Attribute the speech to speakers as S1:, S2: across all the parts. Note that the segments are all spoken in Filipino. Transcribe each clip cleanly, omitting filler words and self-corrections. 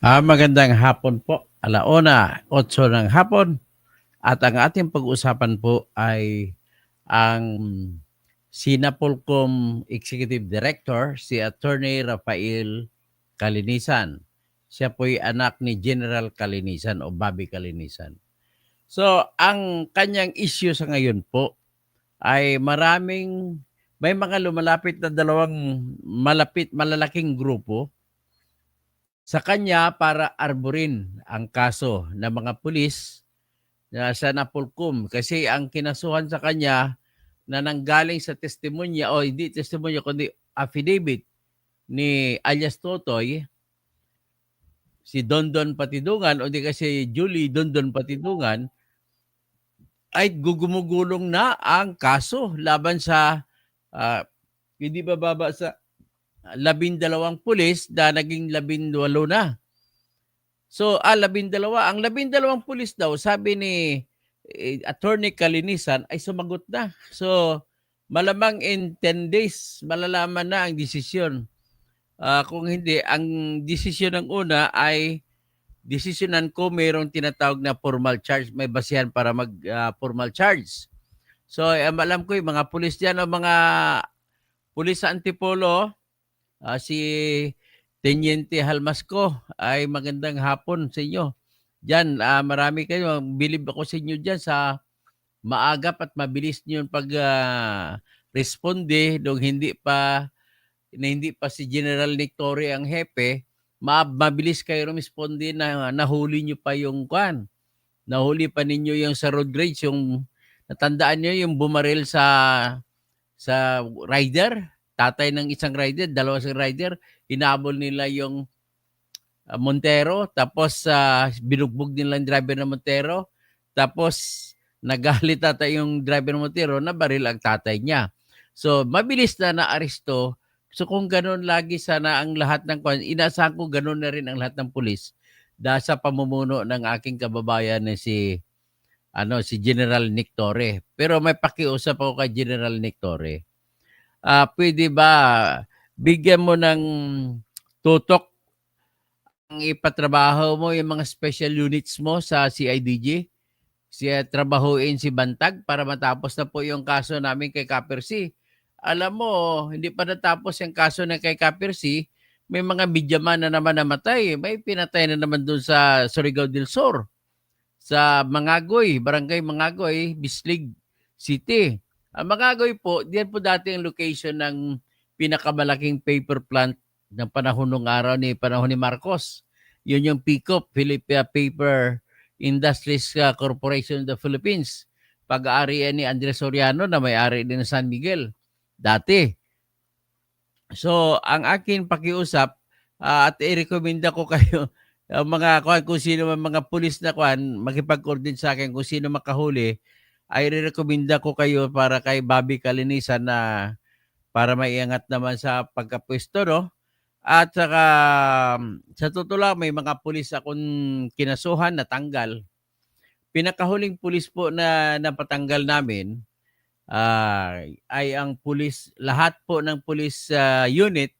S1: Magandang hapon po. 1:08 ng hapon at ang ating pag-usapan po ay ang Sinapolcom Executive Director, si Attorney Rafael Calinisan. Siya po'y anak ni General Calinisan o Bobby Calinisan. So, ang kanyang issue sa ngayon po ay may mga lumalapit na dalawang malalaking grupo sa kanya para arborin ang kaso ng mga pulis na sa Napolcom. Kasi ang kinasuhan sa kanya na nanggaling sa testimonya o hindi testimonya kundi affidavit ni alias Totoy, si Dondon Patidungan o di kasi Julie Dondon Patidungan, ay gugumugulong na ang kaso laban sa ah, hindi bababa sa 12 pulis na naging 18 na. So, 12. Ang 12 pulis daw, sabi ni Attorney Calinisan, ay sumagot na. So, malamang in 10 days, malalaman na ang desisyon. Kung hindi, ang desisyon ng una ay desisyonan ko mayroong tinatawag na formal charge. May basihan para mag-formal charge. So, alam ko yung mga pulis dyan o mga pulis sa Antipolo, si Teniente Halmasco, ay magandang hapon sa inyo. Diyan, marami kayo. Bilib ako sa inyo diyan sa maagap at mabilis niyo responde nung hindi pa si General Nick Torre ang hepe. Mabilis kayo responde na nahuli niyo pa yung Nahuli pa ninyo yung sa road rage, yung natandaan niyo yung bumaril sa rider, tatay ng isang rider, dalawa sa rider, hinabol nila yung Montero, tapos binugbog nila yung driver ng Montero, tapos nagalit ata yung driver ng Montero, nabaril ang tatay niya. So, mabilis na naaresto. So, kung ganun lagi sana ang lahat ng inaasahan ko ganun na rin ang lahat ng pulis dahil sa pamumuno ng aking kababayan na si General Nick Torre. Pero may pakiusap ako kay General Nick Torre. Pwede ba bigyan mo ng tutok ang ipatrabaho mo yung mga special units mo sa CIDG? Trabahuin si Bantag para matapos na po yung kaso namin kay Kapersi. Alam mo, hindi pa natapos yung kaso ng kay Kapersi, may mga midyaman na naman namatay. May pinatay na naman doon sa Surigao del Sur, sa Mangagoy, Barangay Mangagoy, Bislig City. Ang Mangagoy po, diyan po dati ang location ng pinakamalaking paper plant ng panahon ni Marcos. Yun yung PICOP, Philippine Paper Industries Corporation of the Philippines. Pag-aarian ni Andres Soriano na may-ari din ng San Miguel dati. So, ang akin pakiusap at i-recommenda ko kayo mga kung sino man mga pulis na makipag-coordinate sa akin kung sino makahuli, ay re-recommenda ko kayo para kay Bobby Calinisan na para maiangat naman sa pagkapwesto, no? At saka sa totoo lang, may mga pulis akong kinasuhan na tanggal. Pinakahuling pulis po na napatanggal namin ay ang pulis, lahat po ng pulis unit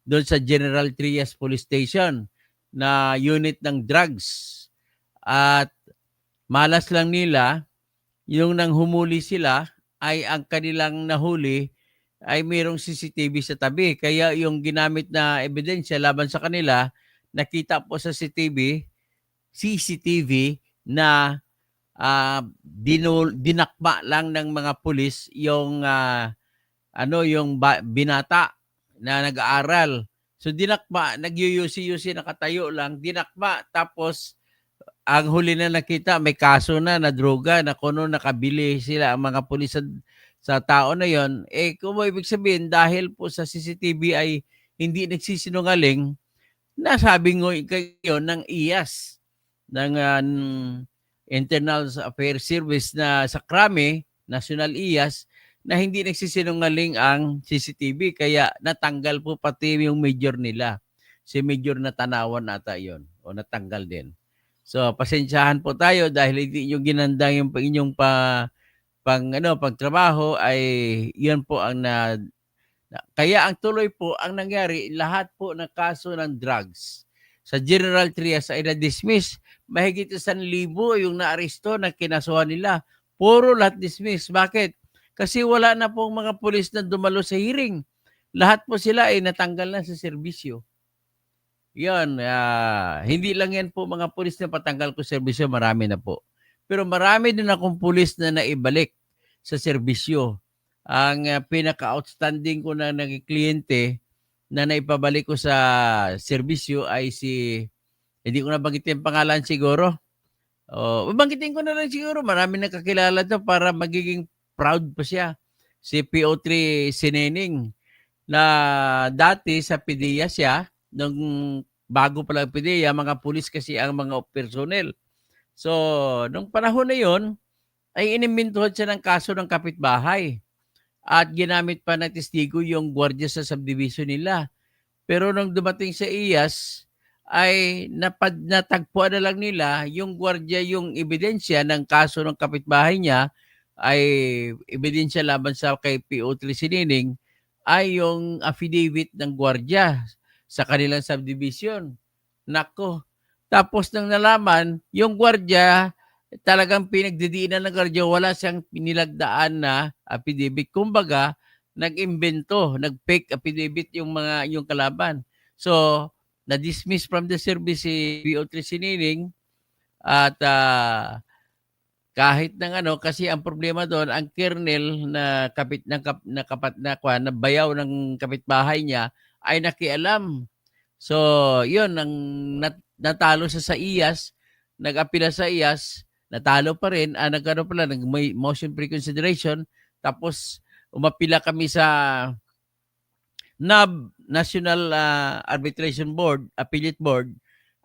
S1: doon sa General Trias Police Station na unit ng drugs. At malas lang nila, yung nang humuli sila ay ang kanilang nahuli ay mayroong CCTV sa tabi. Kaya yung ginamit na ebidensya laban sa kanila, nakita po sa CCTV na dinakma lang ng mga pulis yung binata na nag-aaral. So dinakma, nagyuyusi-yusi, nakatayo lang, dinakma, tapos ang huli na nakita, may kaso na droga, na kuno nakabili sila ang mga pulis sa tao na yon. Kung mo ibig sabihin, dahil po sa CCTV ay hindi nagsisinungaling, nasabi ngo kayo ng IAS, ng Internal Affairs Service na sa Krame, National IAS, na hindi nagsisinungaling ang CCTV. Kaya natanggal po pati yung major nila. Si Major Natanawan ata yon o natanggal din. So, pasensyahan po tayo dahil hindi nyo ginandang yung inyong pagtrabaho ay yun po ang kaya ang tuloy po ang nangyari, lahat po ng kaso ng drugs. sa General Trias ay na-dismiss. Mahigit 1,000 yung naaresto na kinasuhan nila. Puro lahat dismiss. Bakit? Kasi wala na pong mga pulis na dumalo sa hearing. Lahat po sila ay natanggal na sa serbisyo. Yan, hindi lang yan po mga pulis na patanggal ko serbisyo, marami na po. Pero marami din akong pulis na naibalik sa serbisyo. Ang pinaka-outstanding ko na naging kliyente na naipabalik ko sa serbisyo ay hindi ko na banggitin yung pangalan siguro. Banggitin ko na lang siguro, marami nakakilala to para magiging proud pa siya. Si PO3 Sineneng na dati sa PDEA siya, nung bago pa lang PDEA, mga pulis kasi ang mga personnel. So, nung panahon na yon ay inimbentuhan siya ng kaso ng kapitbahay at ginamit pa ng testigo yung gwardiya sa subdivision nila. Pero nung dumating sa IAS, ay natagpuan na lang nila yung gwardiya yung ebidensya ng kaso ng kapitbahay niya ay ebidensya laban sa kay PO3 Sinining ay yung affidavit ng gwardiya sa kanilang subdivision. Nako. Tapos nang nalaman, yung gwardiya talagang pinagdidiinan ng gwardiya, wala siyang pinilagdaan na affidavit. Kumbaga, nag-imbento, nag-fake affidavit yung kalaban. So, na-dismiss from the service si PO3 Sinining at kahit kasi ang problema doon, ang kernel na na bayaw ng kapitbahay niya ay nakialam. So, yun, natalo sa IAS, nag-apila sa IAS, natalo pa rin, may motion reconsideration, tapos umapila kami sa NAB, National Arbitration Board, Appellate Board,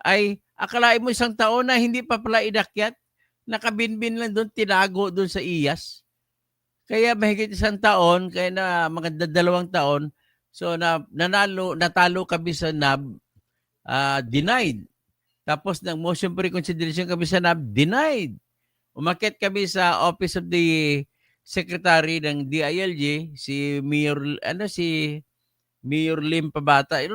S1: ay akalain mo 1 taon na hindi pa pala inakyat, nakabinbin lang doon, tinago doon sa IAS. Kaya mahigit 1 taon, kaya na mga 2 taon, so natalo kami sa NAB, denied. Tapos ng motion for reconsideration kami sa NAB, denied. Umakyat kami sa Office of the Secretary ng DILG, si Mayor Lim Pabata, si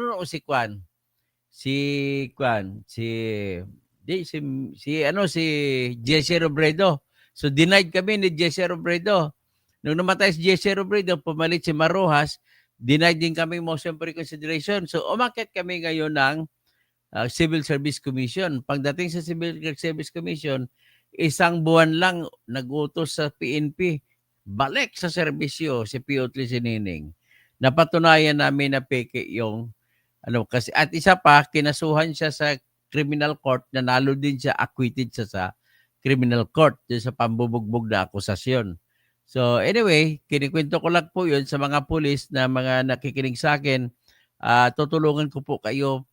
S1: Jesse Robredo. So denied kami ni Jesse Robredo. Nung namatay si Jesse Robredo, pumalit si Marojas, denied din kami motion for reconsideration. So umakyat kami ngayon ng Civil Service Commission. Pagdating sa Civil Service Commission, 1 buwan lang nag-utos sa PNP, balik sa serbisyo si PO3 Sinining. Napatunayan namin na peke yung kasi at isa pa, kinasuhan siya sa criminal court, nanalo din siya, acquitted siya sa criminal court sa pambubugbog na akusasyon. So anyway, kinikwento ko lang po yun sa mga pulis na mga nakikinig sa akin. Tutulungan ko po kayo,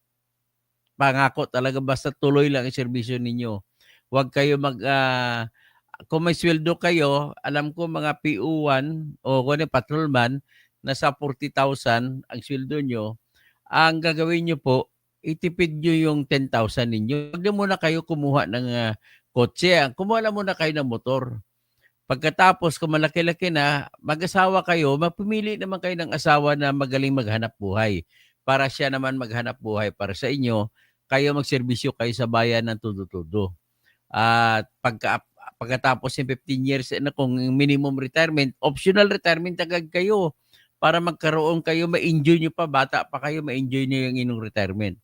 S1: pangako talaga, basta tuloy lang ang serbisyo ninyo. Huwag kayo kung may sweldo kayo, alam ko mga PO1 o patrolman, nasa 40,000 ang sweldo nyo. Ang gagawin nyo po, itipid nyo yung 10,000 ninyo. Huwag na muna kayo kumuha ng kotse. Kumuha na muna kayo ng motor. Pagkatapos, kung malaki-laki na, mag-asawa kayo, mapumili naman kayo ng asawa na magaling maghanap buhay. Para siya naman maghanap buhay para sa inyo, kayo magserbisyo kayo sa bayan ng tudo-tudo. At pagkatapos ng 15 years, kung minimum retirement, optional retirement agad kayo para magkaroon kayo, ma-enjoy nyo pa, bata pa kayo, ma-enjoy nyo yung inyong retirement.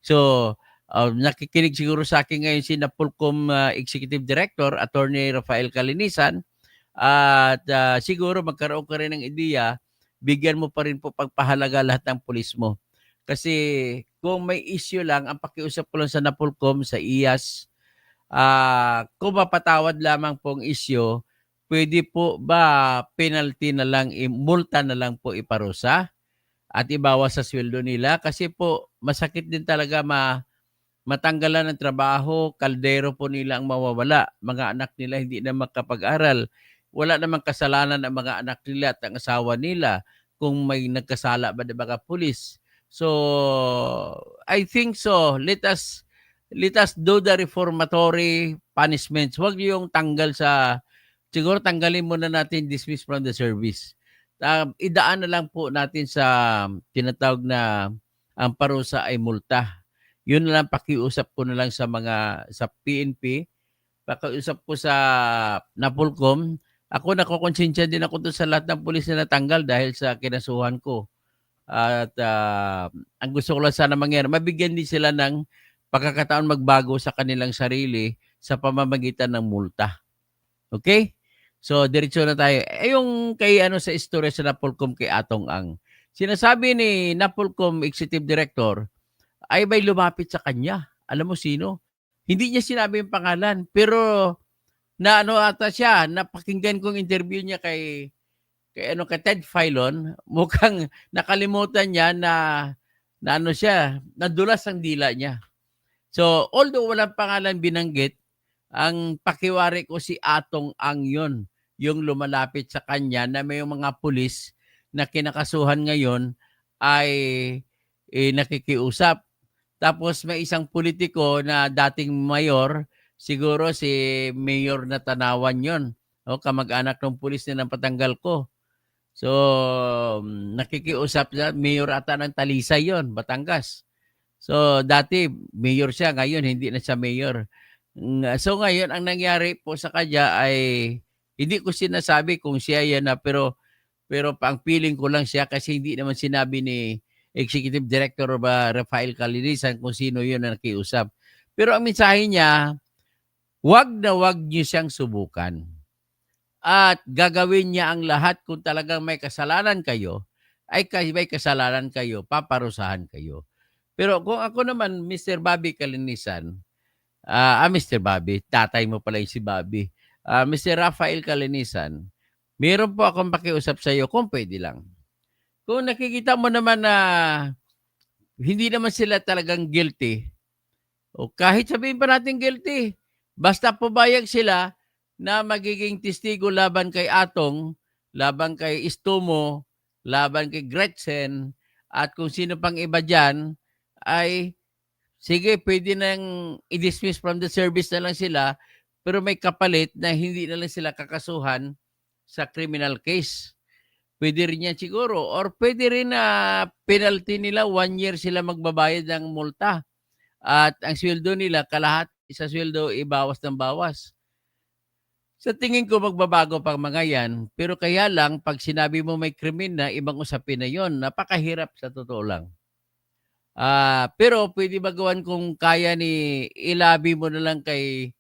S1: So, nakikinig siguro sa akin ngayon si Napolcom Executive Director, Attorney Rafael Calinisan, at siguro magkaroon ka rin ng ideya, bigyan mo pa rin po pagpahalaga lahat ng pulis mo. Kasi kung may issue lang, ang pakiusap ko lang sa Napolcom, sa IAS, kung mapatawad lamang pong issue, pwede po ba penalty na lang, multa na lang po iparusa at ibawas sa sweldo nila? Kasi po, masakit din talaga matanggalan ng trabaho, kaldero po nila ang mawawala. Mga anak nila hindi na makapag-aral. Wala namang kasalanan ang mga anak nila at ang asawa nila kung may nagkasala ba ng mga pulis. So, I think so. Let us do the reformatory punishments. Huwag yung siguro tanggalin muna natin dismiss from the service. Idaan na lang po natin sa tinatawag na ang parusa ay multa. Yun na lang pakiusap ko na lang sa PNP, pakiusap ko sa NAPOLCOM. Ako nakokonsensya din ako dun sa lahat ng pulis na natanggal dahil sa kinasuhan ko. At ang gusto ko lang sana mangyari, mabigyan din sila ng pagkakataon magbago sa kanilang sarili sa pamamagitan ng multa. Okay? So, diretso na tayo. Yung kay sa istorya sa NAPOLCOM kay Atong Ang. Sinasabi ni NAPOLCOM Executive Director ay may lumapit sa kanya. Alam mo sino? Hindi niya sinabi yung pangalan, pero ata siya, napakinggan kong interview niya kay Ted Filon, mukhang nakalimutan niya na siya, nadulas ang dila niya. So, although walang pangalan binanggit, ang pakiwari ko si Atong Ang yun, yung lumalapit sa kanya na may mga pulis na kinakasuhan ngayon ay nakikiusap. Tapos may isang politiko na dating mayor, siguro si Mayor na Tanawan yun. Kamag-anak ng pulis na napatanggal ko. So, nakikiusap siya, mayor ata ng Talisay yon, Batangas. So, dati mayor siya, ngayon hindi na siya mayor. So, ngayon ang nangyari po sa kanya ay hindi ko sinasabi kung siya yan na, pero ang feeling ko lang siya kasi hindi naman sinabi ni Executive Director Rafael Calinisan kung sino yun na nakiusap. Pero ang mensahe niya, wag na wag niyo siyang subukan. At gagawin niya ang lahat kung talagang may kasalanan kayo, ay may kasalanan kayo, paparusahan kayo. Pero kung ako naman, Mr. Bobby Calinisan, Mr. Bobby, tatay mo pala yung si Bobby, Mr. Rafael Calinisan, meron po akong pakiusap sa iyo kung pwede lang. Kung nakikita mo naman na hindi naman sila talagang guilty, o kahit sabihin pa natin guilty, basta pumayag sila na magiging testigo laban kay Atong, laban kay Istomo, laban kay Gretchen, at kung sino pang iba dyan, ay sige, pwede nang i-dismiss from the service na lang sila, pero may kapalit na hindi na lang sila kakasuhan sa criminal case. Pwede rin yan siguro. Or pwede rin na penalty nila, 1 year sila magbabayad ng multa. At ang sweldo nila, kalahati sa sweldo, ibawas ng bawas. Sa tingin ko magbabago pang mga yan, pero kaya lang pag sinabi mo may krimen na, ibang usapin na yon, napakahirap sa totoo lang. Pero pwede ba gawan kung kaya ni ilabi mo na lang kay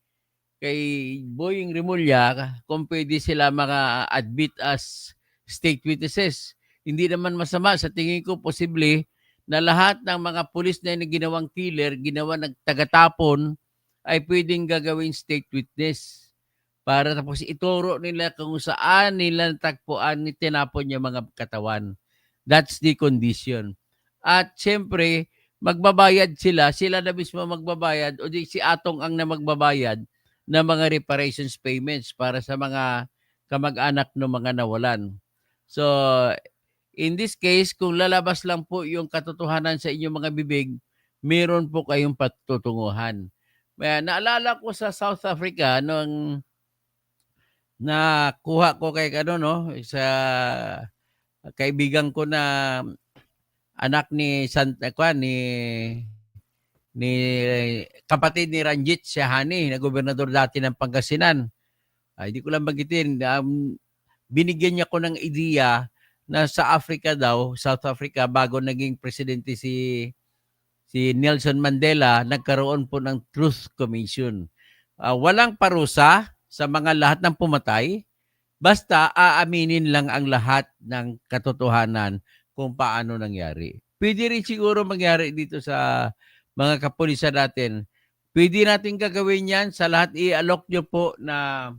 S1: Boying Rimulya kung pwede sila mga admit as state witnesses. Hindi naman masama, sa tingin ko posible na lahat ng mga pulis na ginawang killer, ginawa nagtagatapon, ay pwedeng gagawing state witness para tapos ituro nila kung saan nila natagpuan ni tinapon yung mga katawan. That's the condition. At siyempre, magbabayad sila na mismo magbabayad o di si Atong Ang na magbabayad ng mga reparations payments para sa mga kamag-anak ng mga nawalan. So, in this case, kung lalabas lang po yung katotohanan sa inyong mga bibig, meron po kayong patutunguhan. Naalala ko sa South Africa nung nakuha ko kay sa kaibigan ko na anak ni ni kapatid ni Ranjit Sahani, na gobernador dati ng Pangasinan. Hindi ko lang bagitin. Binigyan niya ko ng ideya na sa Africa daw, South Africa, bago naging presidente si Nelson Mandela, nagkaroon po ng Truth Commission. Walang parusa sa mga lahat ng pumatay, basta aaminin lang ang lahat ng katotohanan kung paano nangyari. Pwede rin siguro mangyari dito sa mga kapulisan natin. Pwede natin gagawin yan sa lahat. I-alok nyo po na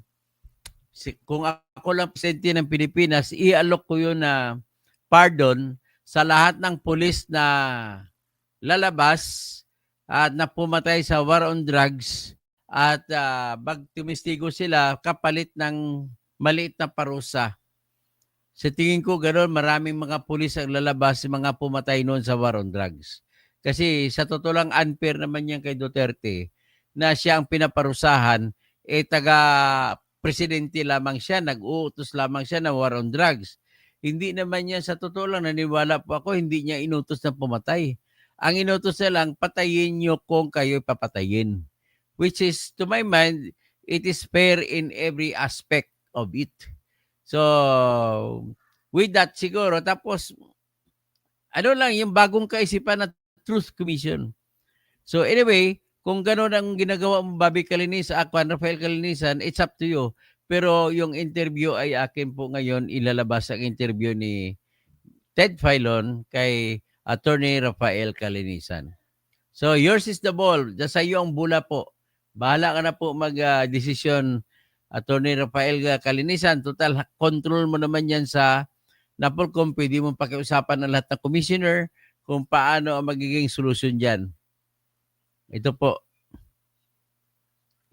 S1: kung ako lang presidente ng Pilipinas, i-alok ko yun na pardon sa lahat ng pulis na lalabas at na pumatay sa war on drugs at tumistigo sila kapalit ng maliit na parusa. Sa tingin ko gano'n, maraming mga pulis ang lalabas, mga pumatay noon sa war on drugs. Kasi sa totoo lang, unfair naman yan kay Duterte na siya ang pinaparusahan, taga-presidente lamang siya, nag-uutos lamang siya na war on drugs. Hindi naman yan, sa totoo lang, naniwala po ako, hindi niya inutos na pumatay. Ang inutos na lang, patayin nyo kung kayo papatayin. Which is, to my mind, it is fair in every aspect of it. So, with that siguro, tapos, ano lang, yung bagong kaisipan na Truth Commission. So anyway, kung gano'n ang ginagawa mo, Bobby Calinisan, Rafael Calinisan, it's up to you. Pero yung interview ay akin po ngayon, ilalabas ang interview ni Ted Filon kay Attorney Rafael Calinisan. So yours is the ball. Sa iyo ang bula po. Bahala ka na po mag-desisyon, Attorney Rafael Calinisan. Total, control mo naman yan sa Napolcom. Pwede mo pakiusapan ng lahat ng commissioner kung paano ang magiging solusyon dyan. Ito po.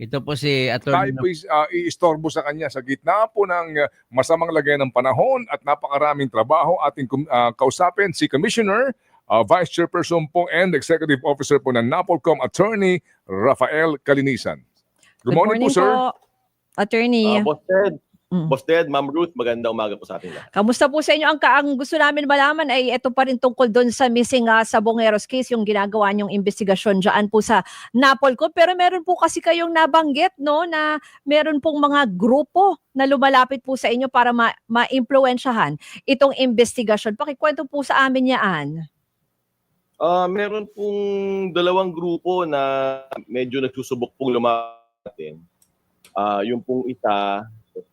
S1: Ito po si Attorney.
S2: Tayo po iistorbo sa kanya sa gitna po ng masamang lagay ng panahon at napakaraming trabaho. Ating kausapin si Commissioner, Vice Chairperson po and Executive Officer po ng Napolcom, Attorney Rafael Calinisan. Good morning po, sir.
S3: Attorney.
S4: Boss Ted, Ma'am Ruth, magandang umaga po sa atin.
S3: Kamusta po sa inyo? Ang gusto namin malaman ay ito pa rin tungkol doon sa missing Sabongeros case, yung ginagawa niyong investigasyon dyan po sa Napolcom. Pero meron po kasi kayong nabanggit, no, na meron pong mga grupo na lumalapit po sa inyo para ma-impluensyahan itong investigasyon. Pakikwento po sa amin yan.
S4: Meron pong dalawang grupo na medyo nagsusubok pong lumapit. Yung pong isa,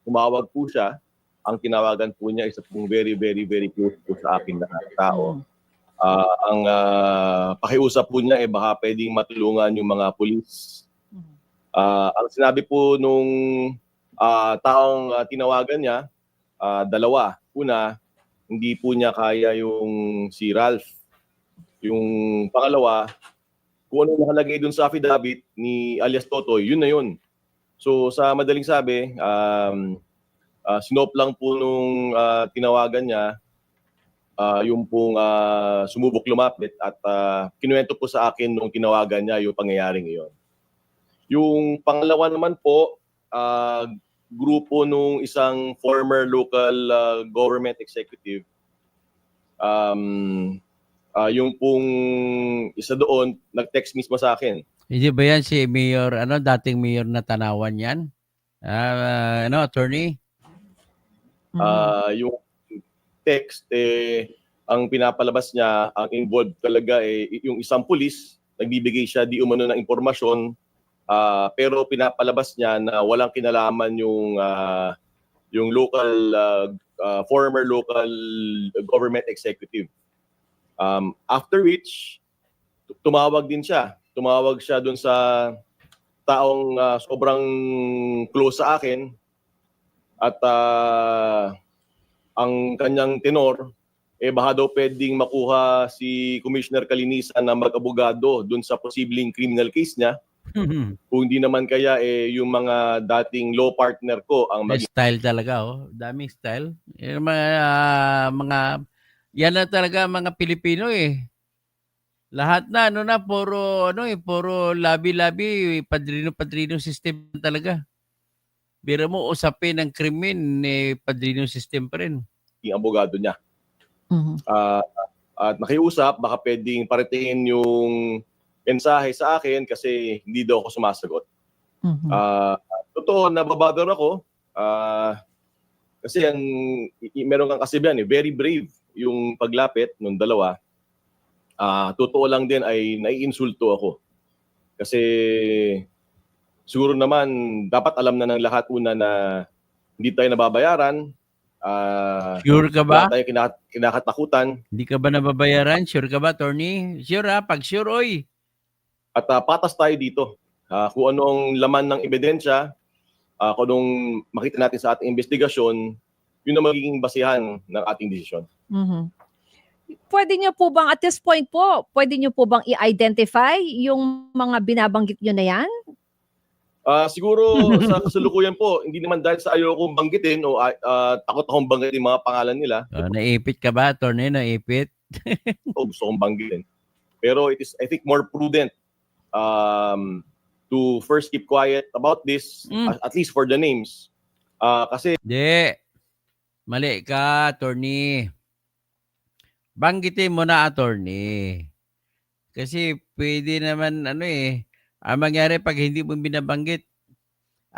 S4: tumawag po siya. Ang tinawagan po niya isa pong very, very, very close po sa akin na tao. Ang pakiusap po niya baka pwedeng matulungan yung mga pulis. Ang sinabi po nung taong tinawagan niya, dalawa. Una, hindi po niya kaya yung si Ralph. Yung pangalawa, kung ano nakalagay dun sa affidavit ni alias Totoy, yun na yun. So sa madaling sabi, sinop lang po nung tinawagan niya, yung pong sumubok lumapit at kinuwento po sa akin nung tinawagan niya yung pangyayaring iyon. Yung pangalawa naman po, grupo nung isang former local government executive. Yung pong isa doon, nag-text mismo sa akin.
S1: Hindi ba yan si Mayor, dating Mayor na Tanawan yan? Attorney?
S4: Yung text, ang pinapalabas niya, ang involved talaga, yung isang pulis, nagbibigay siya di umano ng impormasyon, pero pinapalabas niya na walang kinalaman yung local, former local government executive. After which, tumawag din siya. Tumawag siya dun sa taong sobrang close sa akin at ang kanyang tenor, baka daw pwedeng makuha si Commissioner Calinisan na mag-abogado dun sa posibleng criminal case niya. Kung hindi naman kaya, yung mga dating law partner ko ang
S1: style talaga, daming style. Yung mga yan na talaga mga Pilipino Lahat na puro puro labi-labi, padrino-padrino system talaga. Bira mo usapin ng krimen, padrino system pa rin.
S4: Yung abogado niya. At nakiusap, baka pwedeng parating yung mensahe sa akin kasi hindi daw ako sumasagot. Totoo, nababother ako. Kasi meron kang kasibihan, very brave yung paglapit ng dalawa. Totoo lang din ay naiinsulto ako. Kasi siguro naman dapat alam na ng lahat una na hindi tayo nababayaran.
S1: Sure ka ba?
S4: Wala tayo kinakatakutan.
S1: Hindi ka ba nababayaran? Sure ka ba, Attorney? Sure pag sure, oy.
S4: At patas tayo dito. Kung anong laman ng ebidensya, kung anong makita natin sa ating investigasyon, yun ang magiging basihan ng ating desisyon.
S3: Pwede niyo po bang, at this point po, pwede niyo po bang i-identify yung mga binabanggit niyo na yan?
S4: Siguro sa kasalukuyan po, hindi naman dahil sa ayaw kong banggitin o takot akong banggitin mga pangalan nila.
S1: Naipit ka ba, Attorney? Naipit?
S4: Gusto kong banggitin. Pero it is, I think, more prudent to first keep quiet about this, at least for the names. Kasi...
S1: Hindi. Mali ka, Attorney. Banggitin mo na, Attorney. Kasi pwede naman ang mangyari pag hindi mo binabanggit,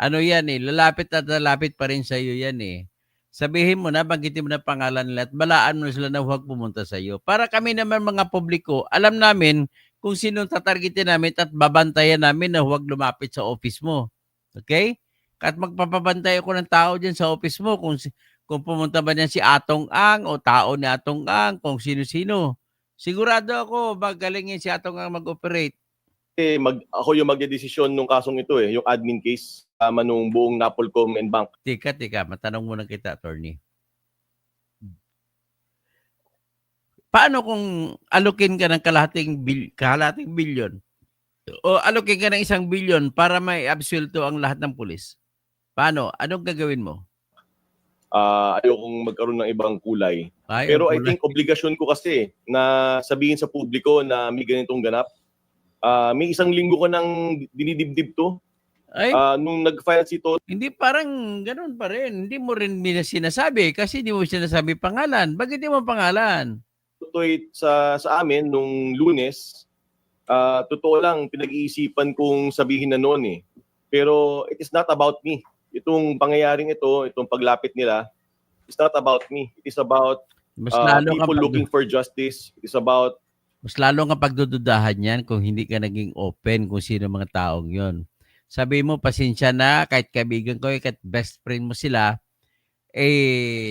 S1: yan lalapit at lalapit pa rin sa'yo yan Sabihin mo na, banggitin mo na pangalan nila at balaan mo sila na huwag pumunta sa'yo. Para kami naman mga publiko, alam namin kung sinong tatargetin namin at babantayan namin na huwag lumapit sa office mo. Okay? At magpapabantay ako ng tao dyan sa office mo kung pumunta ba niyan si Atong Ang o tao ni Atong Ang, kung sino-sino. Sigurado ako, magaling yan si Atong Ang mag-operate.
S4: Ako yung magdedesisyon nung kasong ito yung admin case kasama nung buong Napolcom and Bank.
S1: Tika, matanong muna kita, attorney. Paano kung alukin ka ng kalahating bilyon o alukin ka ng 1 bilyon para may absuelto ang lahat ng pulis? Paano? Anong gagawin mo?
S4: Ayokong magkaroon ng ibang kulay.
S1: Ay,
S4: Pero
S1: ang
S4: I think obligasyon ko kasi na sabihin sa publiko na may ganitong ganap. May 1 linggo ko nang dinidibdib to.
S1: Ay,
S4: Nung nag-file si Toto,
S1: hindi, parang ganun pa rin. Hindi mo rin sinasabi kasi hindi mo sinasabi pangalan. Bakit hindi mo pangalan?
S4: sa amin nung Lunes, totoo lang pinag-iisipan kong sabihin na noon Pero it is not about me. Itong pangyayaring ito, itong paglapit nila, it's not about me. It is about
S1: Mas lalo
S4: people looking for justice. It is about
S1: Mas lalo nga pagdududahan yan kung hindi ka naging open kung sino mga taong yon. Sabi mo, pasensya na, kahit kaibigan ko, kahit best friend mo sila,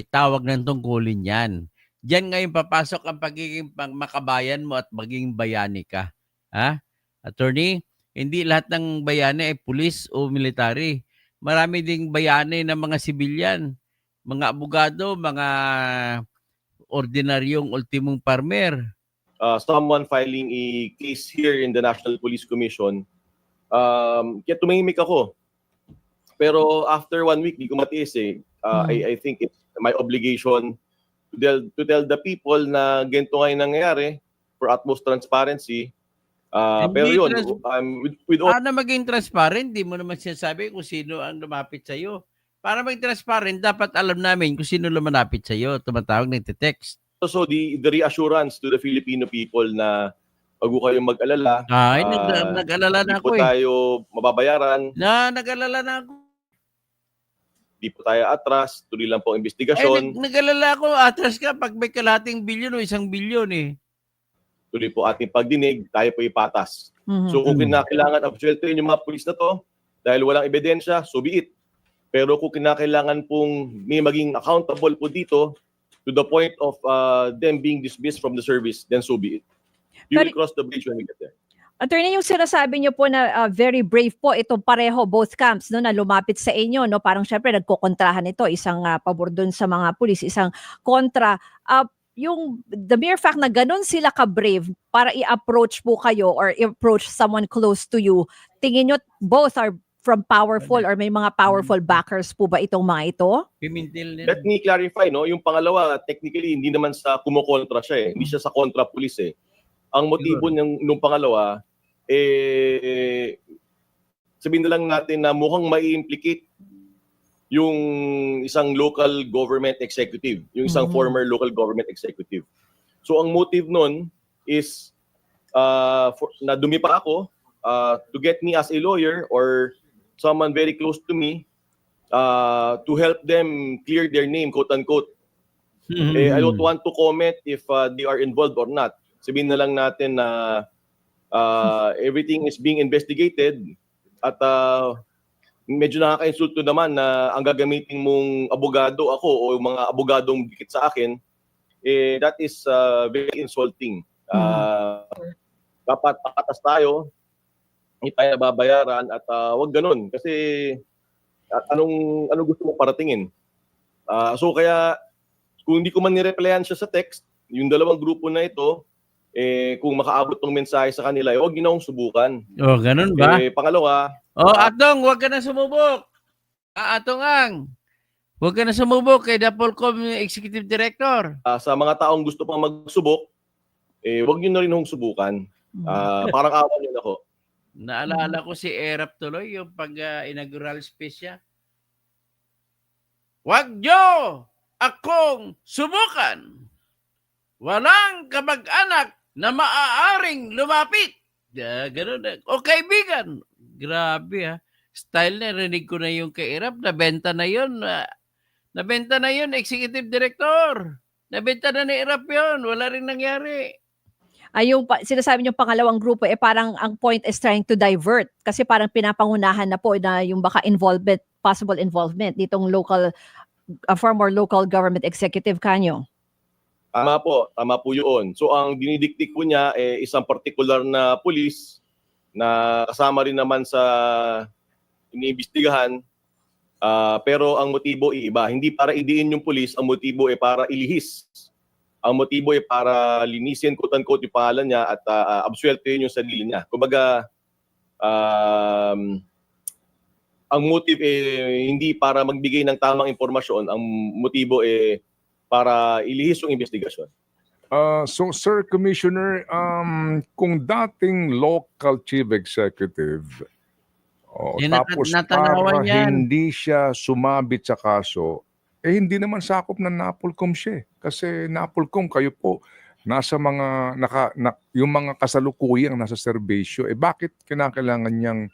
S1: tawag ng tungkulin yan. Diyan ngayon papasok ang pagiging makabayan mo at maging bayani ka. Ha? Attorney, hindi lahat ng bayani ay pulis o military. Marami ding bayani ng mga sibilyan, mga abogado, mga ordinaryong ultimong farmer.
S4: someone filing a case here in the National Police Commission. Kaya tumahimik ako. Pero after 1 week, di ko matiis I think it's my obligation to tell the people na ganito nga yung nangyayari for utmost transparency. Pero yun, with all
S1: Para maging transparent, di mo naman sinasabi kung sino ang lumapit sa'yo. Para maging transparent, dapat alam namin kung sino lumalapit sa'yo. Tumatawag, nagte-text.
S4: also the reassurance to the Filipino people na wag ko kayong mag-alala.
S1: Ay, nag-alala na
S4: Hindi po
S1: ako
S4: tayo mababayaran.
S1: Nag-alala na ako.
S4: Di po tayo atras. Tuloy lang po ang investigasyon.
S1: Nag-alala ako, atras ka pag may kalahating bilyon o 1 bilyon
S4: Tuloy po ating pagdinig. Tayo po ipatas.
S3: Mhm.
S4: So kung kinakailangan absueltuhin yung mga pulis na to dahil walang ebidensya, so be it. Pero kung kinakailangan pong may maging accountable po dito to the point of them being dismissed from the service, then so be it. You will cross the bridge when we get there.
S3: Attorney, yung sinasabi niyo po na very brave po itong pareho, both camps, no, na lumapit sa inyo, no, parang syempre nagkokontrahan ito, isang pabor dun sa mga pulis, isang kontra. Yung the mere fact na ganun sila ka-brave para i-approach po kayo or i-approach someone close to you, tingin nyo both are from powerful or may mga powerful backers po ba itong mga ito?
S1: Pimintil
S4: Let me clarify, no? Yung pangalawa, technically, hindi naman sa kumokontra siya Hindi siya sa kontra pulis Ang motibo nung pangalawa, sabihin na lang natin na mukhang mai-implicate yung isang local government executive, yung isang former local government executive. So ang motive nun is na dumipa ako to get me as a lawyer or someone very close to me to help them clear their name, quote-unquote. I don't want to comment if they are involved or not. Sabihin na lang natin na everything is being investigated at medyo nakaka-insulto naman na ang gagamitin mong abogado ako o yung mga abogadong dikit sa akin, that is very insulting. Dapat pakatas tayo, hindi tayo nababayaran at wag ganun kasi anong gusto mo paratingin. So kaya kung hindi ko man nireplyan siya sa text, yung dalawang grupo na ito, kung makaabot ng mensahe sa kanila, huwag yun akong subukan.
S1: Oh, ganun ba?
S4: Pangalawa,
S1: Atong, huwag ka na sumubok. Atong Ang, huwag ka na sumubok kay Napolcom Executive Director.
S4: sa mga taong gusto pang magsubok, huwag nyo na rin akong subukan. Parang awan yun ako.
S1: Naalala ko si Erap tuloy, yung pag-inaugural speech niya. Huwag nyo akong subukan. Walang kamag-anak na maaaring lumapit. Ganun na. O kaibigan. Grabe Style na, rinig ko na yung kay Irap, nabenta na yun. Nabenta na yun, executive director. Nabenta na ni Irap yun. Wala rin nangyari.
S3: Sinasabi niyong pangalawang grupo, parang ang point is trying to divert kasi parang pinapangunahan na po na yung baka possible involvement ditong former local government executive kanyo.
S4: Tama po yun. So ang dinidiktik po niya isang particular na pulis na kasama rin naman sa iniimbestigahan, pero ang motibo iba. Hindi para idiin yung pulis, ang motibo para ilihis. Ang motibo para linisin, quote-unquote, yung pangalan niya at absueltohin yung sarili niya. Kumbaga, ang motive hindi para magbigay ng tamang impormasyon, ang motibo para ilihis yung investigasyon.
S2: So, Sir Commissioner, kung dating local chief executive, tapos
S1: natanawan
S2: para
S1: yan.
S2: hindi siya sumabit sa kaso, hindi naman sakop ng NAPOLCOM siya. Kasi NAPOLCOM, kayo po, nasa yung mga kasalukuyang nasa serbisyo, bakit kinakailangan niyang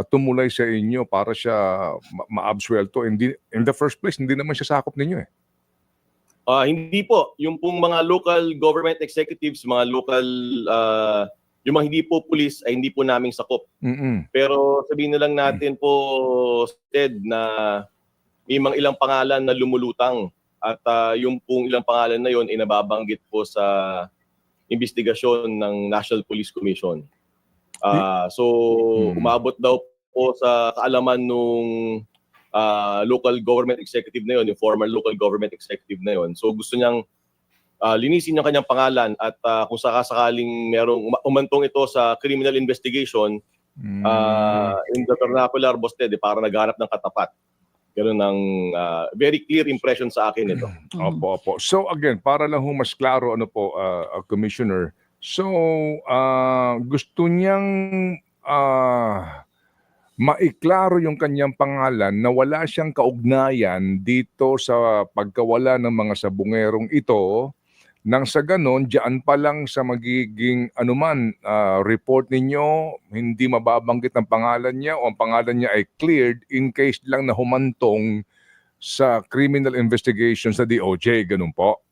S2: tumulay sa inyo para siya ma-absuelto? In the first place, hindi naman siya sakop ninyo
S4: Hindi po. Yung pong mga local government executives, mga local, yung mga hindi po pulis ay hindi po naming sakop. Pero sabihin na lang natin po, Ted, na may mga ilang pangalan na lumulutang at yung pong ilang pangalan na yon ay nababanggit po sa investigasyon ng National Police Commission. So umabot daw po sa kaalaman nung local government executive na yon, yung former local government executive na yon. So gusto niyang linisin yung kanyang pangalan at kung sakasakaling merong umantong ito sa criminal investigation in the vernacular, Bosted, para naghanap ng katapat. Ganun ang very clear impression sa akin ito.
S2: Opo. So again, para lang mas klaro, Commissioner, so gusto niyang maiklaro yung kanyang pangalan na wala siyang kaugnayan dito sa pagkawala ng mga sabungerong ito, nang sa ganon, diyan pa lang sa magiging report ninyo, hindi mababanggit ang pangalan niya o ang pangalan niya ay cleared in case lang na humantong sa criminal investigation sa DOJ, ganun po?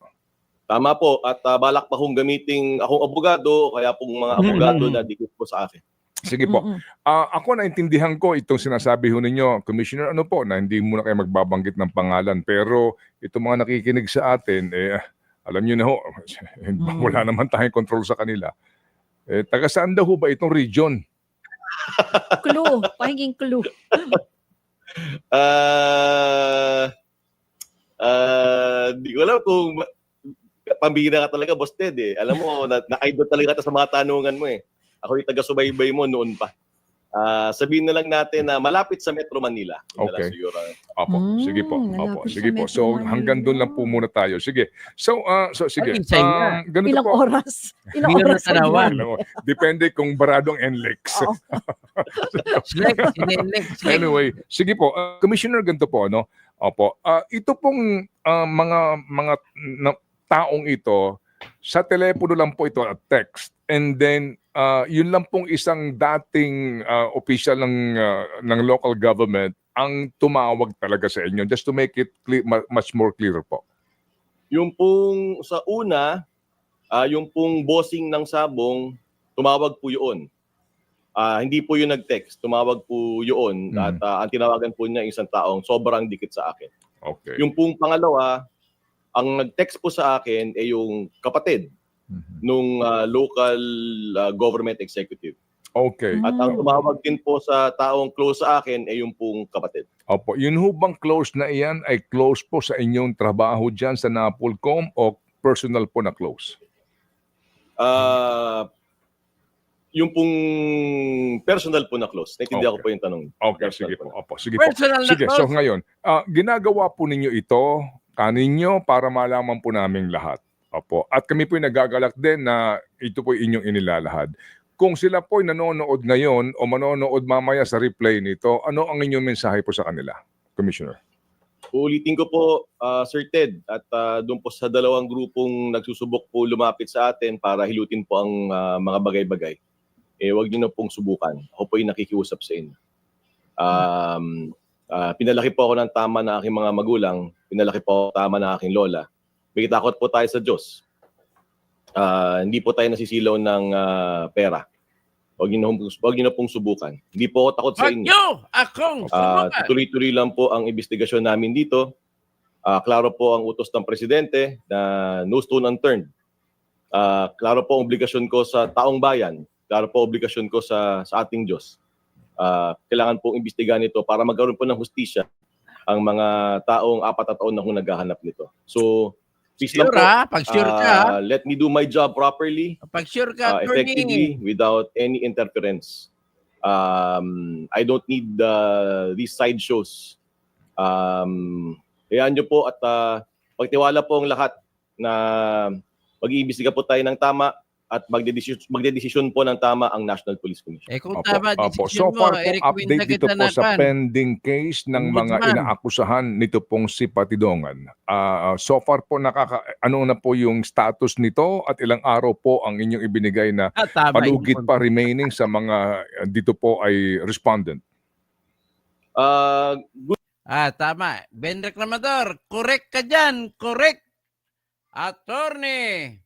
S4: Tama po. At balak pa kong gamitin akong abogado, kaya pong mga abogado na dikit po sa akin.
S2: Sige po. Ako naintindihan ko itong sinasabi ho ninyo, Commissioner, na hindi muna kayo magbabanggit ng pangalan. Pero itong mga nakikinig sa atin, alam nyo na ho, wala naman tayong control sa kanila. Taga saan daw ho ba itong region?
S3: Clue, pahinging clue.
S4: Di ko alam kung pambira ka talaga, Boss Ted. Alam mo, na-idol talaga ka sa mga tanungan mo . Ako yung taga-subaybay mo noon pa. Sabihin na lang natin na malapit sa Metro Manila.
S2: Okay. Sige po. Sige po. So hanggang doon lang po muna tayo. Sige. So sige. Ganito
S3: Ilang
S2: po.
S3: oras? Ilang oras?
S2: Depende kung barado ang NLEX. Anyway, sige po. Commissioner, ganito po, Opo. Ito pong mga taong ito, sa telepono lang po ito at text. And then yun lang pong isang dating official ng local government ang tumawag talaga sa inyo, just to make it clear, much more clear po.
S4: Yung pong sa una, yung pong bossing ng Sabong, tumawag po yun. Hindi po yung nag-text, tumawag po yun. At ang tinawagan po niya isang taong sobrang dikit sa akin.
S2: Okay.
S4: Yung pong pangalawa, ang nag-text po sa akin ay yung kapatid nung local government executive.
S2: Okay.
S4: At ang tumawag din po sa taong close sa akin ay yung pong kapatid.
S2: Opo. Yun ho bang close na iyan ay close po sa inyong trabaho dyan sa NAPOLCOM o personal po na close?
S4: Yung pong personal po na close. Naintindihan ko po yung tanong.
S2: Okay, sige po. Opo, sige po.
S1: Personal na
S2: Sige,
S1: close.
S2: so ngayon, ginagawa po ninyo ito kaninyo para malaman po namin lahat. Opo. At kami po nagagalak din na ito po inyong inilalahad. Kung sila po nanonood ngayon o manonood mamaya sa replay nito, ano ang inyong mensahe po sa kanila, Commissioner?
S4: Uulitin ko po, Sir Ted, at doon po sa dalawang grupong nagsusubok po lumapit sa atin para hilutin po ang mga bagay-bagay. Huwag niyo na pong subukan. Ako po yung nakikiusap sa inyo. Pinalaki po ako ng tama ng aking mga magulang, pinalaki po ako tama ng aking lola. May takot po tayo sa Diyos. Hindi po tayo nasisilaw ng pera. Huwag niyo na pong subukan. Hindi po ako takot sa
S1: Huwag
S4: inyo.
S1: nyo akong subukan.
S4: Tuloy-tuloy lang po ang investigasyon namin dito. Klaro po ang utos ng presidente na no stone unturned. Klaro po ang obligasyon ko sa taong bayan. Klaro po ang obligasyon ko sa ating Diyos. Kailangan pong imbestigahan ito para magkaroon po ng hustisya ang mga taong 4 na taon na kung naghahanap nito. So, please lang
S1: Sure
S4: po,
S1: pag sure ka,
S4: let me do my job properly,
S1: pag sure ka, attorney.
S4: effectively, without any interference. I don't need these side shows. Hayaan nyo po at pagtiwala po ang lahat na mag-iimbestiga po tayo ng tama at magdedesisyon po ng tama ang National Police Commission.
S1: Kung
S2: Opo,
S1: tama,
S2: opo.
S1: decision
S2: So
S1: mo,
S2: far po,
S1: i-recommend
S2: update
S1: na
S2: dito
S1: kita
S2: po
S1: na
S2: sa
S1: kan.
S2: pending case ng mga
S1: Ombudsman.
S2: inaakusahan nito pong si Patidongan. So far po, ano na po yung status nito at ilang araw po ang inyong ibinigay na
S1: Tama.
S2: palugit
S1: yun.
S2: pa remaining sa mga dito po ay respondent?
S1: Tama. Ben Reklamador, correct ka dyan. Correct. Attorney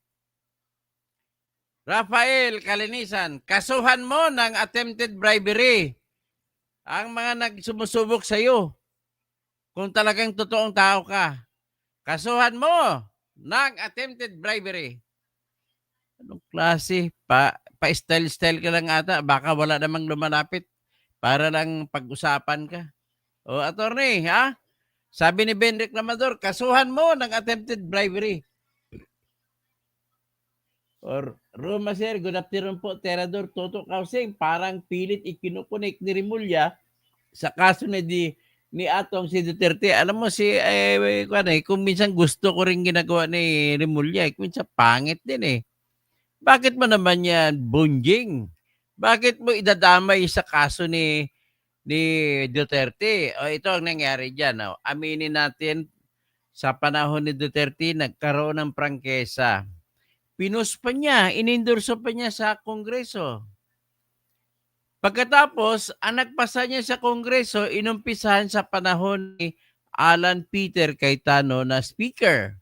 S1: Rafael Kalinisan, kasuhan mo ng attempted bribery ang mga nagsumusubok sa iyo. Kung talagang totoong tao ka, kasuhan mo ng attempted bribery. Anong klase? Pa-style-style ka lang ata. Baka wala namang lumalapit para lang pag-usapan ka. O, attorney, ha? Sabi ni Ben Reklamador, kasuhan mo ng attempted bribery. Or, Roma sir, good afternoon po, Terador Toto Kausing. Parang pilit ikinukunik ni Rimulya sa kaso ni Atong si Duterte. Alam mo kung minsan gusto ko rin ginagawa ni Rimulya, kung minsan pangit din eh. Bakit mo naman yan bunjing? Bakit mo idadamay sa kaso ni Duterte? O ito ang nangyari dyan. O, aminin natin, sa panahon ni Duterte, nagkaroon ng prangkesa. Pinus pa niya, inendorso pa niya sa Kongreso. Pagkatapos, ang nagpasa niya sa Kongreso, inumpisahan sa panahon ni Alan Peter Cayetano na speaker.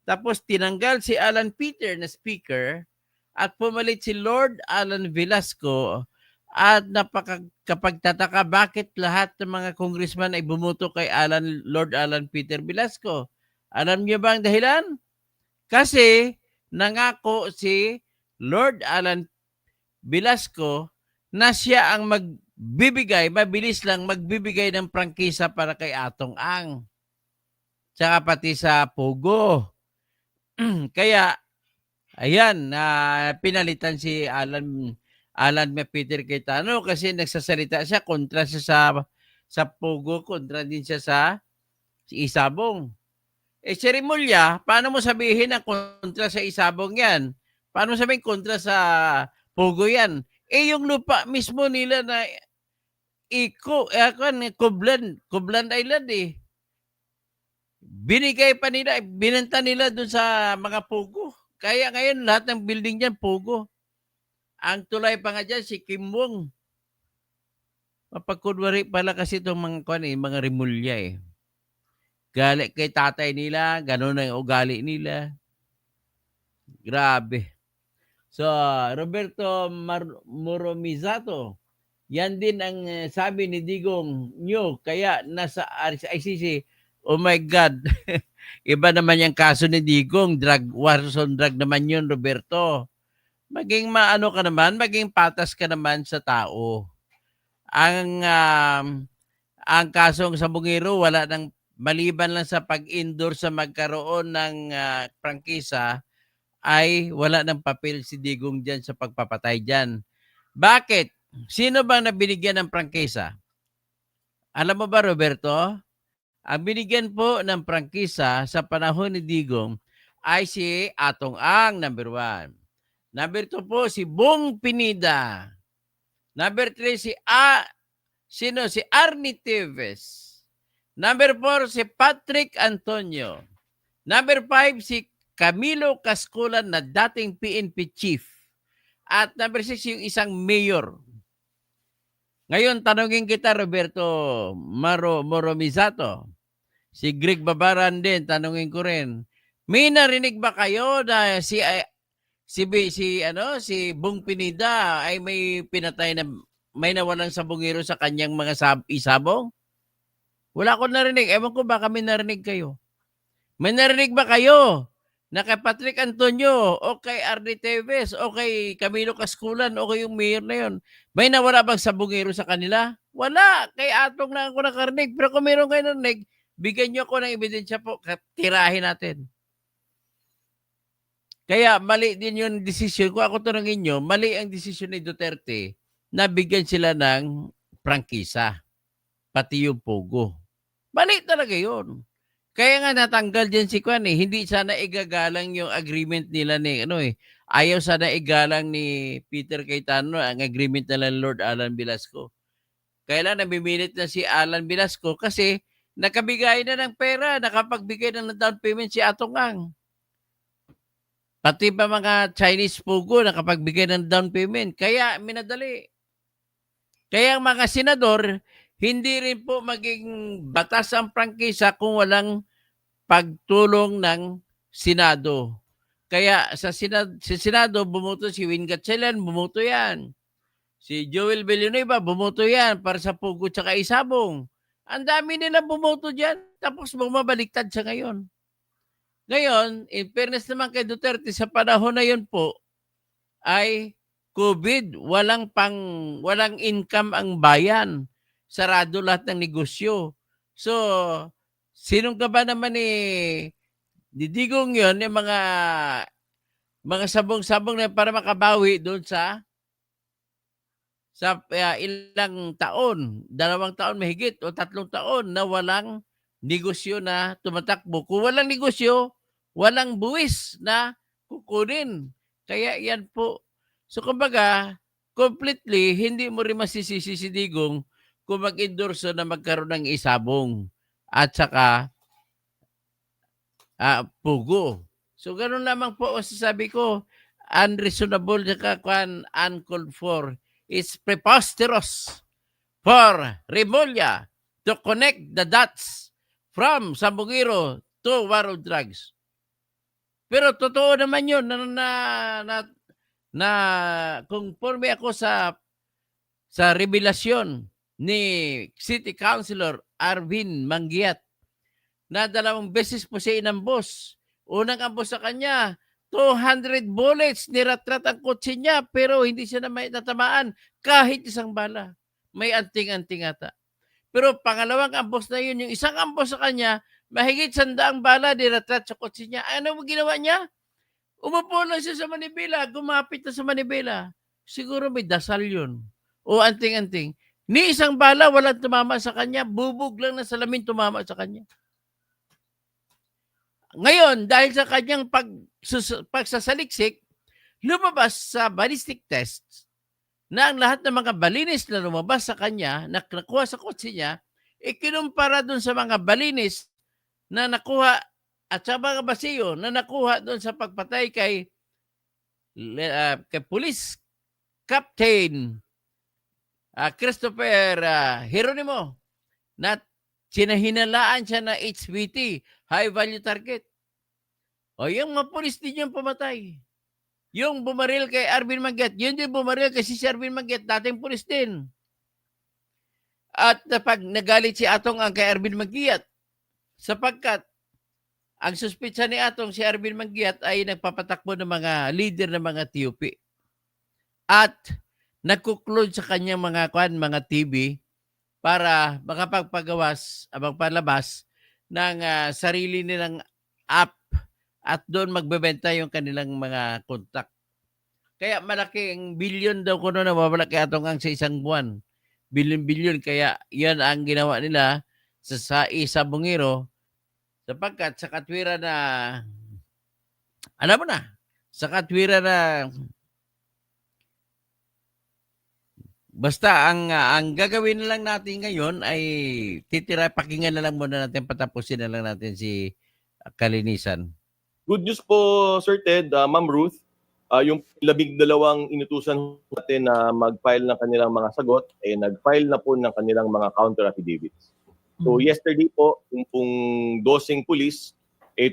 S1: Tapos tinanggal si Alan Peter na speaker at pumalit si Lord Alan Velasco at napakapagtataka bakit lahat ng mga congressman ay bumuto kay Lord Alan Peter Velasco. Alam niyo ba ang dahilan? Kasi nangako si Lord Alan Velasco na siya ang mabilis lang magbibigay ng prangkisa para kay Atong Ang. Tsaka pati sa Pogo. Kaya, ayan, pinalitan si Alan Peter Cayetano kasi nagsasalita siya kontra siya sa Pogo, kontra din siya sa Isabong. Si Rimulya, paano mo sabihin na kontra sa Isabong yan? Paano mo sabihin kontra sa Pogo yan? Yung lupa mismo nila na Coblan Island eh. Binigay pa nila, binenta nila dun sa mga Pogo. Kaya ngayon lahat ng building dyan, Pogo. Ang tulay pa nga dyan, si Kim Wong. Mapagkunwari pala kasi itong mga Rimulya eh. Galit kay tatay nila, gano'n ang ugali nila. Grabe. So, Roberto Moromizato, yan din ang sabi ni Digong nyo, kaya nasa ICC, oh my God, iba naman yung kaso ni Digong, war on drug naman yun, Roberto. Maging maano ka naman, maging patas ka naman sa tao. Ang kasong sa Bungiro, wala nang maliban lang sa pag-endorse sa magkaroon ng prangkisa, ay wala ng papel si Digong dyan sa pagpapatay dyan. Bakit? Sino bang nabinigyan ng prangkisa? Alam mo ba, Roberto? Ang binigyan po ng prangkisa sa panahon ni Digong ay si Atong Ang, number 1. Number 2 po, si Bong Pinida. Number 3, si Arnie Teves. Number 4, si Patrick Antonio. Number 5, si Camilo Casculan na dating PNP chief. At number 6, yung isang mayor. Ngayon, tanungin kita, Roberto Moromizato. Si Greg Babaran din, tanungin ko rin. May narinig ba kayo na si Bong Pinida ay may pinatay na may nawalang sabongero sa kanyang mga isabong? Wala ko narinig. Ewan ko baka may narinig kayo. May narinig ba kayo na kay Patrick Antonio o kay Arnie Teves o kay Camilo Casculan o kay yung mayor na yun? May nawala bang sabongero sa kanila? Wala. Kay Atong lang ako nakarinig. Pero kung meron kayo narinig, bigyan niyo ako ng ebidensya po. Tirahin natin. Kaya mali din yung desisyon. Kung ako tanongin nyo, mali ang desisyon ni Duterte na bigyan sila ng prangkisa. Pati yung Pogo. Mali talaga yun. Kaya nga natanggal dyan si Kwan eh. Hindi sana igagalang yung agreement nila ni ayaw sana igalang ni Peter Cayetano ang agreement nila ni Lord Alan Velasco. Kaya lang namimilit na si Alan Velasco kasi nakabigay na ng pera, nakapagbigay na ng down payment si Atong Ang. Pati pa mga Chinese Pogo nakapagbigay ng down payment. Kaya minadali. Kaya ang mga senador, hindi rin po maging batas ang prangkisa kung walang pagtulong ng Senado. Kaya sa Senado, bumoto si Win Gatchalian, bumoto yan. Si Joel Villanueva, bumoto yan para sa Pogo tsaka Isabong. Ang dami nila bumoto dyan, tapos bumabaliktad siya ngayon. Ngayon, in fairness naman kay Duterte, sa panahon na yun po, ay COVID, walang income ang bayan. Sarado lahat ng negosyo. So, sinong ka ba naman ni Digong yun, yung mga sabong-sabong na para makabawi doon sa ilang taon, 2 taon mahigit o 3 taon na walang negosyo na tumatakbo. Kung walang negosyo, walang buwis na kukunin. Kaya yan po. So kumbaga, completely, hindi mo rin masisisi si Digong kung mag-endorso na magkaroon ng Isabong at saka Pogo. So ganoon lamang po ang sasabi ko, unreasonable at uncalled for. It's preposterous for Remulla to connect the dots from Sabongero to war on drugs. Pero totoo naman yun na conforme ako sa revelasyon ni City Councilor Arvin Mangiat na 2 beses po siya inambos. Unang ambos sa kanya, 200 bullets, niratrat ang kotse niya, pero hindi siya natamaan kahit isang bala. May anting-anting ata. Pero pangalawang ambos na yun, yung isang ambos sa kanya, mahigit 100 bala, niratrat sa kotse niya. Ano mo ginawa niya? Umupo lang siya sa manibela, gumapit na sa manibela. Siguro may dasal yun. O anting-anting. Ni isang bala, walang tumama sa kanya, bubog lang na salamin tumama sa kanya. Ngayon, dahil sa kanyang pagsasaliksik, lumabas sa ballistic tests na ang lahat ng mga balinis na lumabas sa kanya, na nakuha sa kotse niya, ikinumpara dun sa mga balinis na nakuha at sa mga basiyo na nakuha dun sa pagpatay kay Police Captain Christopher Geronimo na sinahinalaan siya na HVT, high value target. O yung mga pulis din yung pumatay. Yung bumaril kay Arvin Mangiat, yun din bumaril kasi si Arvin Mangiat, dating pulis din. At pag nagalit si Atong ang kay Arvin Mangiat, sapagkat ang suspitsa ni Atong si Arvin Mangiat ay nagpapatakbo ng mga leader ng mga TUP. At nagkuklod sa kanyang mga TV para makapagpagawas, palabas ng sarili nilang app at doon magbebenta yung kanilang mga contact. Kaya malaki ang bilyon daw kuno na mawala kay Atong Ang sa isang buwan. Bilyon-bilyon. Kaya yan ang ginawa nila sa Sabongero sapagkat sa katwira na, alam mo na, sa katwira na Basta ang gagawin na lang natin ngayon ay pakinggan na lang muna natin, patapusin na lang natin si Kalinisan.
S4: Good news po, Sir Ted, Ma'am Ruth, yung 12 inutusan natin na mag-file ng kanilang mga sagot, nag-file na po ng kanilang mga counter affidavits. So yesterday po, yung pong 12 police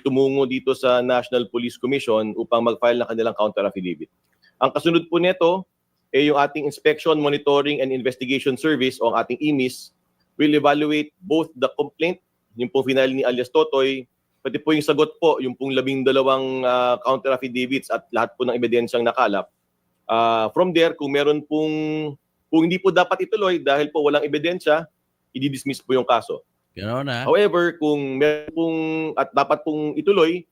S4: tumungo dito sa National Police Commission upang mag-file ng kanilang counter affidavit. Ang kasunod po nito, yung ating Inspection, Monitoring and Investigation Service o ang ating IMIS will evaluate both the complaint, yung pong final ni alias Totoy, pati po yung sagot po, yung pong 12 counter affidavits at lahat po ng ebidensyang nakalap. From there, kung hindi po dapat ituloy dahil po walang ebidensya, i-dismiss po yung kaso.
S1: Ganoon na.
S4: However, kung meron pong at dapat pong ituloy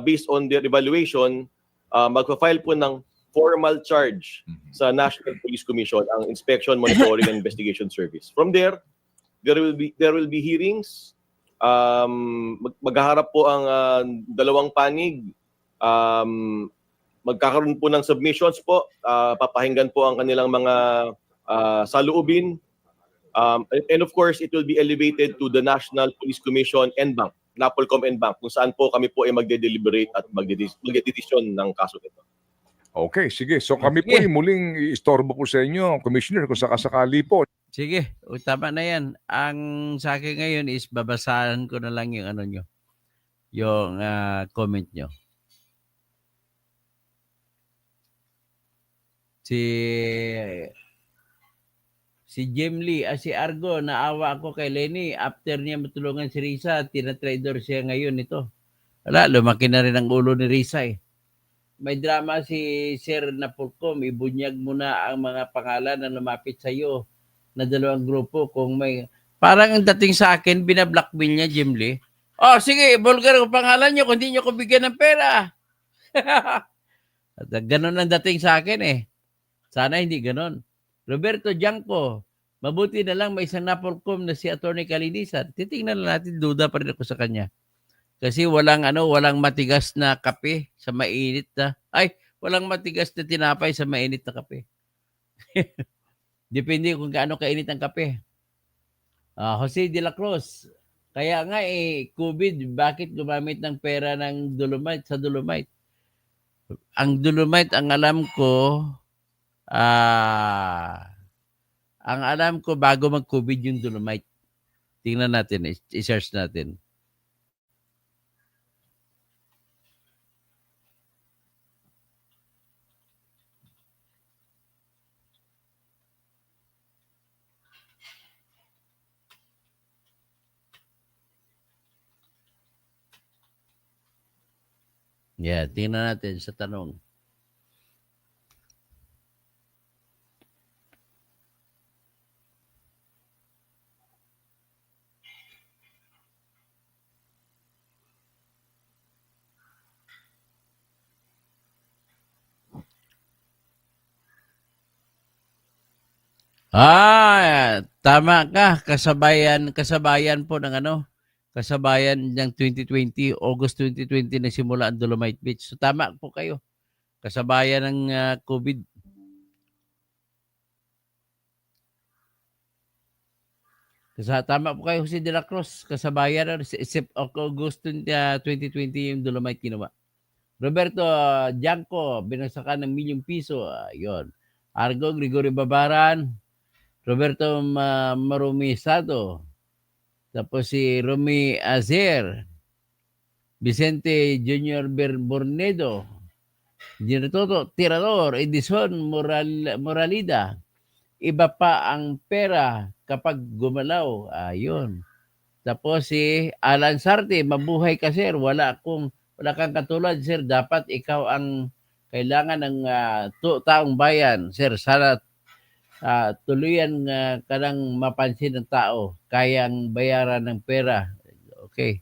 S4: based on their evaluation, magpa-file po ng formal charge sa National Police Commission ang Inspection, Monitoring and Investigation Service. From there will be hearings. Maghaharap po ang dalawang panig. Magkakaroon po ng submissions po. Papahinggan po ang kanilang mga saloobin. And of course, it will be elevated to the National Police Commission NBank, NAPOLCOM NBank, kung saan po kami po ay magde-deliberate at magde-desisyon ng kaso nito.
S2: Okay, sige. So kami po ay muling istorbo po sa inyo, Commissioner, kung sakasakali po.
S1: Sige, tama na yan. Ang sa akin ngayon is babasahan ko na lang yung ano nyo, yung comment nyo. Si Jim Lee, si Argo, naawa ako kay Lenny. After niya matulungan si Risa, tinatrader siya ngayon ito. Wala, lumaki na rin ang ulo ni Risa eh. May drama si Sir Napolcom, ibunyag mo na ang mga pangalan na lumapit sa iyo na dalawang grupo. Kung may, parang ang dating sa akin, binablockmail niya, Jim Lee. Oh, sige, bulgar ang pangalan niyo, kung hindi niyo ko bigyan ng pera. At ganon ang dating sa akin eh. Sana hindi ganon. Roberto Janco, mabuti na lang may isang Napolcom na si Atty. Kalinisan. Titingnan na natin, duda pa rin ako sa kanya. Kasi walang matigas na kape sa mainit na. Walang matigas na tinapay sa mainit na kape. Depende kung gaano kainit ang kape. Jose de la Cruz, kaya nga COVID, bakit gumamit ng pera ng Dolomite sa Dolomite? Ang Dolomite, ang alam ko bago mag-COVID yung Dolomite. Tingnan natin, i-search natin. Yeah, tingnan natin sa tanong. Tama ka. Kasabayan po ng kasabayan ng 2020, August 2020 nagsimula ang Dolomite Beach. So tama po kayo. Kasabayan ng COVID. Tama po kayo, Jose de la Cruz. Kasabayan August 2020 yung Dolomite ginawa. Roberto Janco, binagsakan ng ₱1,000,000. Yun. Argo Gregorio Babaran, Roberto Marumisado, tapos si Romy Azer, Vicente Junior Bornedo, Ginatoto Tirador, Edison Moralida. Iba pa ang pera kapag gumalaw. Ayun. Tapos si Alan Sarte, mabuhay ka sir, wala kang katulad sir, dapat ikaw ang kailangan ng taong bayan. Sir, sana tuluyan ka nang mapansin ng tao, kayang bayaran ng pera. Okay.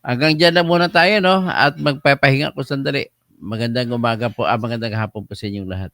S1: Hanggang dyan na muna tayo, no? At magpapahinga ko sandali. Magandang umaga po, magandang hapon po sa inyong lahat.